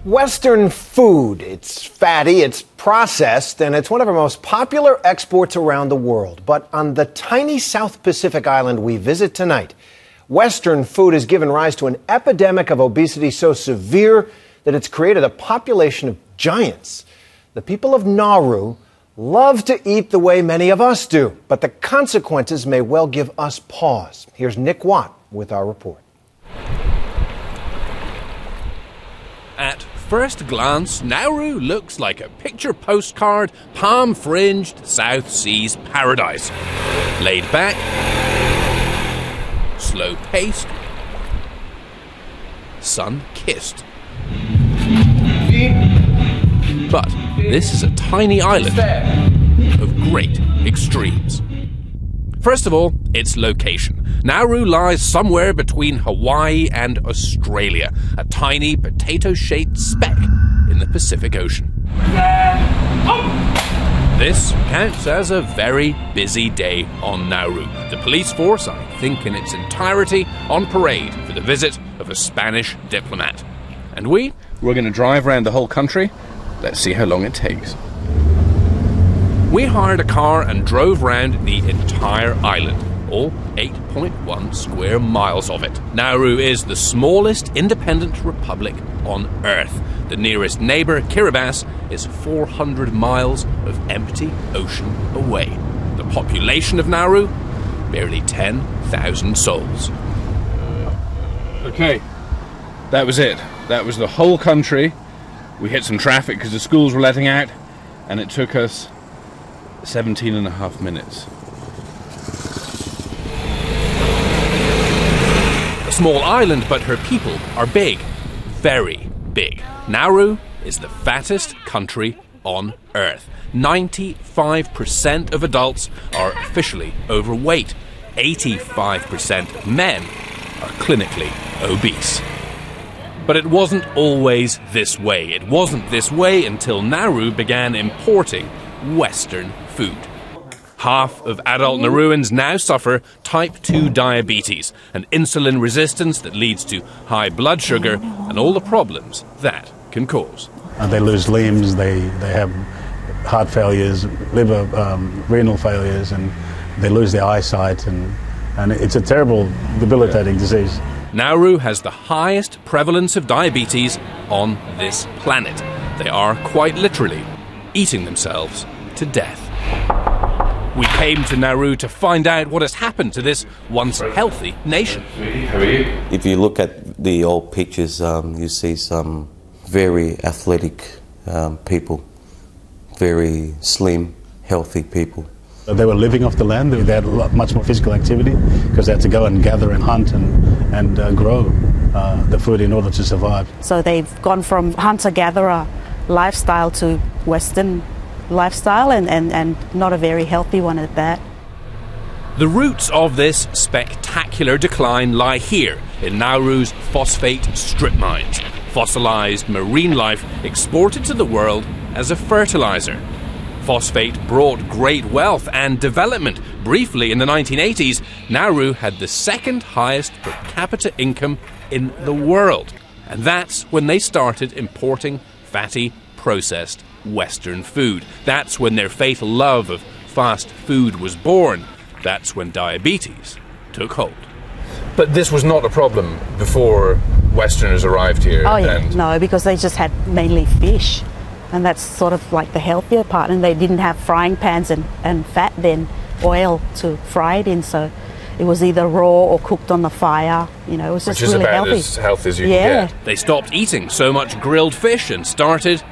Western food. It's fatty, it's processed, and it's one of our most popular exports around the world. But on the tiny South Pacific island we visit tonight, Western food has given rise to an epidemic of obesity so severe that it's created a population of giants. The people of Nauru love to eat the way many of us do, but the consequences may well give us pause. Here's Nick Watt with our report. At first glance, Nauru looks like a picture postcard, palm-fringed South Seas paradise. Laid back, slow-paced, sun-kissed. But this is a tiny island of great extremes. First of all, its location. Nauru lies somewhere between Hawaii and Australia, a tiny potato-shaped speck in the Pacific Ocean. This counts as a very busy day on Nauru. The police force, I think in its entirety, on parade for the visit of a Spanish diplomat. And we're going to drive around the whole country. Let's see how long it takes. We hired a car and drove round the entire island, all 8.1 square miles of it. Nauru is the smallest independent republic on Earth. The nearest neighbour, Kiribati, is 400 miles of empty ocean away. The population of Nauru, barely 10,000 souls. Okay, that was it. That was the whole country. We hit some traffic because the schools were letting out, and it took us 17 and a half minutes. A small island, but her people are big. Very big. Nauru is the fattest country on Earth. 95% of adults are officially overweight. 85% of men are clinically obese. But it wasn't always this way. It wasn't this way until Nauru began importing Western food. Half of adult Nauruans now suffer type 2 diabetes, an insulin resistance that leads to high blood sugar and all the problems that can cause. They lose limbs, they have heart failures, liver, renal failures, and they lose their eyesight, and it's a terrible, debilitating disease. Nauru has the highest prevalence of diabetes on this planet. They are quite literally eating themselves to death. We came to Nauru to find out what has happened to this once healthy nation. How are you? If you look at the old pictures, you see some very athletic people, very slim, healthy people. They were living off the land. They had much more physical activity because they had to go and gather and hunt and grow the food in order to survive. So they've gone from hunter-gatherer lifestyle to Western lifestyle and not a very healthy one at that. The roots of this spectacular decline lie here in Nauru's phosphate strip mines, fossilised marine life exported to the world as a fertiliser. Phosphate brought great wealth and development. Briefly, in the 1980s, Nauru had the second highest per capita income in the world. And that's when they started importing fatty, processed Western food. That's when their fatal love of fast food was born. That's when diabetes took hold. But this was not a problem before Westerners arrived here? Oh yeah, no, because they just had mainly fish. And that's sort of like the healthier part. And they didn't have frying pans and fat then, oil to fry it in. So it was either raw or cooked on the fire. You know, it was just really healthy. Which is about as healthy as you can get. They stopped eating so much grilled fish and started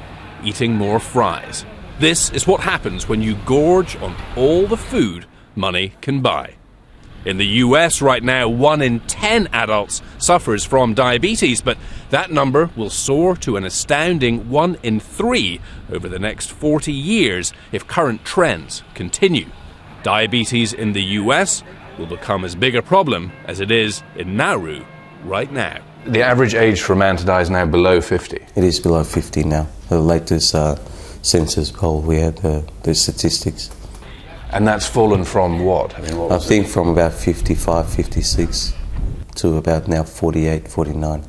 eating more fries. This is what happens when you gorge on all the food money can buy. In the US right now, 1 in 10 adults suffers from diabetes, but that number will soar to an astounding 1 in 3 over the next 40 years if current trends continue. Diabetes in the US will become as big a problem as it is in Nauru right now. The average age for a man to die is now below 50. It is below 50 now. The latest census poll, we had the statistics. And that's fallen from what? I think from about 55, 56 to about now 48, 49.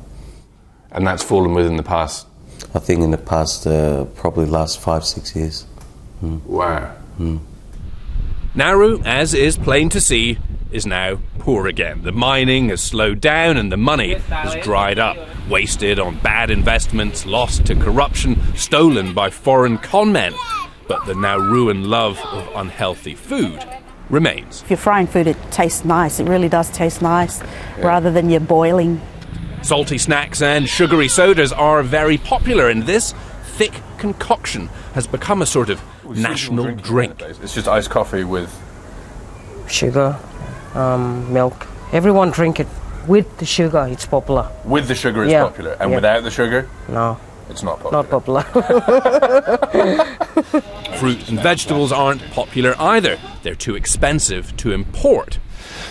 And that's fallen within the past I think in the past, probably last 5-6 years. Wow. Nauru, as is plain to see, is now poor again. The mining has slowed down and the money has dried up, wasted on bad investments, lost to corruption, stolen by foreign conmen. But the Nauruan love of unhealthy food remains. If you're frying food, it tastes nice. It really does taste nice, rather than you're boiling. Salty snacks and sugary sodas are very popular, and this thick concoction has become a sort of national drink. It's just iced coffee with sugar, milk. Everyone drink it with the sugar. It's popular. With the sugar, it's popular, and without the sugar, no, it's not popular. Not popular. Fruit and vegetables aren't popular either. They're too expensive to import.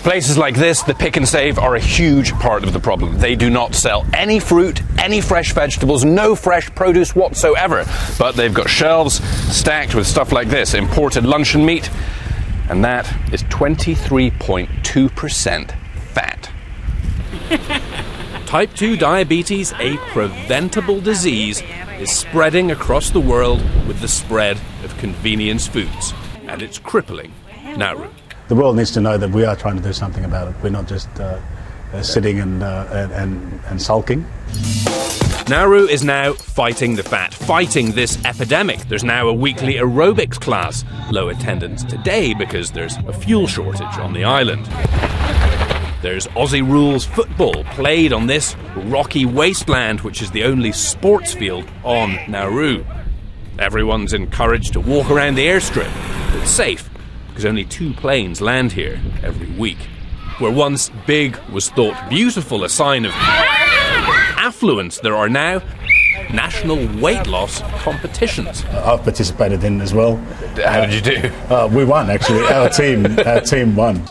Places like this, the Pick and Save, are a huge part of the problem. They do not sell any fruit, any fresh vegetables, no fresh produce whatsoever. But they've got shelves stacked with stuff like this, imported luncheon meat, and that is 23.2% fat. Type 2 diabetes, a preventable disease, is spreading across the world with the spread of convenience foods. And it's crippling Nauru. The world needs to know that we are trying to do something about it. We're not just sitting and sulking. Nauru is now fighting the fat, fighting this epidemic. There's now a weekly aerobics class. Low attendance today because there's a fuel shortage on the island. There's Aussie rules football played on this rocky wasteland, which is the only sports field on Nauru. Everyone's encouraged to walk around the airstrip. It's safe, because only 2 planes land here every week. Where once big was thought beautiful, a sign of affluence, there are now national weight loss competitions. I've participated in as well. How did you do? We won, actually. Our team won.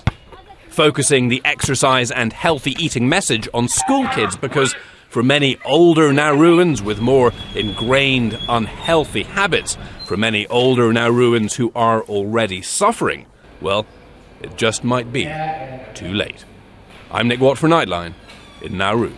Focusing the exercise and healthy eating message on school kids, because for many older Nauruans with more ingrained unhealthy habits, for many older Nauruans who are already suffering, well, it just might be too late. I'm Nick Watt for Nightline in Nauru.